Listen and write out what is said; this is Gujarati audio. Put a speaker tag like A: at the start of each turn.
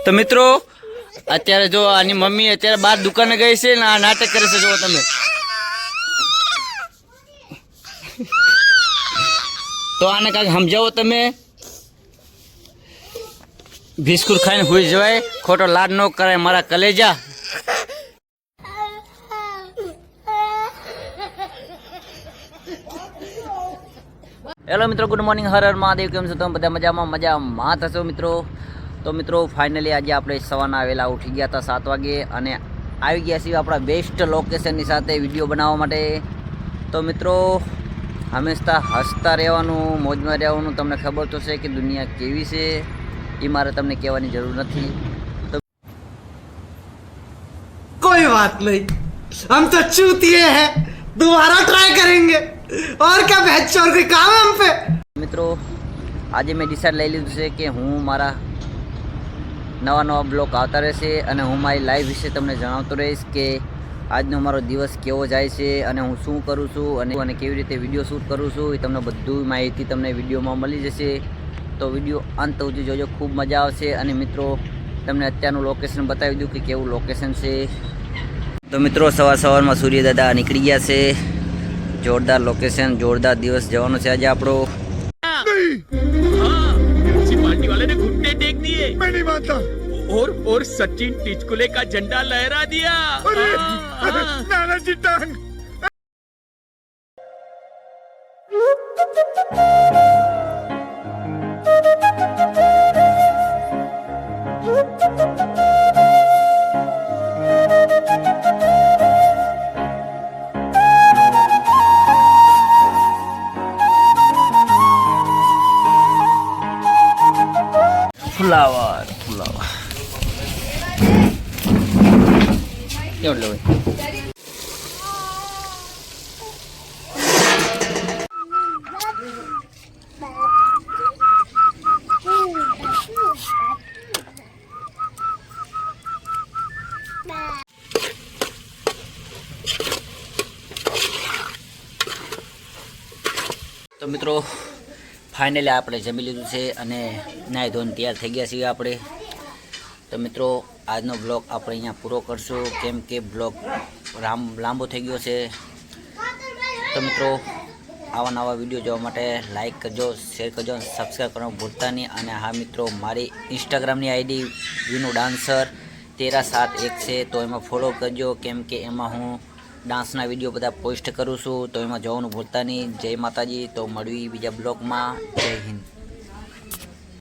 A: તો મિત્રો અત્યારે જો આની મમ્મી અત્યારે બહાર દુકાને ગઈ છે ને આ નાટક કરે છે જો તમે તો આને કાંઈક સમજાવો તમે બિસ્કુટ ખાઈને હુઈ જવાય ખોટો લાડ ન કરાય મારા કલેજા હેલો મિત્રો ગુડ મોર્નિંગ હર હર મહાદેવ કેમ છો તમે બધા મજામાં થશો મિત્રો તો મિત્રો ફાઇનલી આજે આપણે સવારના વહેલા ઉઠી ગયા હતા 7 વાગે અને આવી ગયા છીએ આપણા બેસ્ટ લોકેશનની સાથે વિડીયો બનાવવા માટે તો મિત્રો હંમેશા હસતા રહેવાનું મોજમાં રહેવાનું તમને ખબર તો છે કે દુનિયા કેવી છે એ મારે તમને કહેવાની જરૂર નથી તો
B: कोई बात नहीं हम तो चूतिए हैं दोबारा ट्राई करेंगे और क्या बहचोर कोई काम है हम पे
A: મિત્રો આજે મેં ડિસાઇડ લઈ લીધું છે કે હું મારા નવા બ્લોગ આવતા રહેશે અને હું મારી લાઈફ વિશે તમને જણાવતો રહીશ કે આજનો મારો દિવસ કેવો જાય છે અને હું શું કરું છું અને કેવી રીતે વિડીયો શૂટ કરું છું એ તમને બધું માહિતી તમને વિડીયોમાં મળી જશે તો વિડીયો અંત સુધી જોજો ખૂબ મજા આવશે અને મિત્રો તમને અત્યારનું લોકેશન બતાવી દઉં કે કેવું લોકેશન છે તો મિત્રો સવારમાં સૂર્ય દાદા નીકળી ગયા છે જોરદાર લોકેશન જોરદાર દિવસ જવાનો છે આજે આપણો
C: पार्टी वाले ने घुटने टेक दिए मैं नहीं मानता और सचिन टिचकुले का झंडा लहरा दिया नानाजी टांग
A: ફુલાવર કેવું લેવું તો મિત્રો ફાઇનલી આપણે જમી લીધું છે અને નાહી ધોઈને તૈયાર થઈ ગયા છીએ આપણે તો મિત્રો આજનો બ્લોગ આપણે અહીંયા પૂરો કરશું કેમ કે બ્લોગ લાંબો થઈ ગયો છે તો મિત્રો આવા નવા વિડીયો જોવા માટે લાઈક કરજો શેર કરજો સબસ્ક્રાઈબ કરવાનું ભૂલતા નહીં અને હા મિત્રો મારી ઇન્સ્ટાગ્રામની આઈડી વિનુ ડાન્સર 1371 છે તો એમાં ફોલો કરજો કેમ કે એમાં હું ડાન્સના વિડીયો બધા પોસ્ટ કરું છું તો એમાં જોવાનું ભૂલતા નહીં જય માતાજી તો મળવી બીજા બ્લોગમાં જય હિન્દ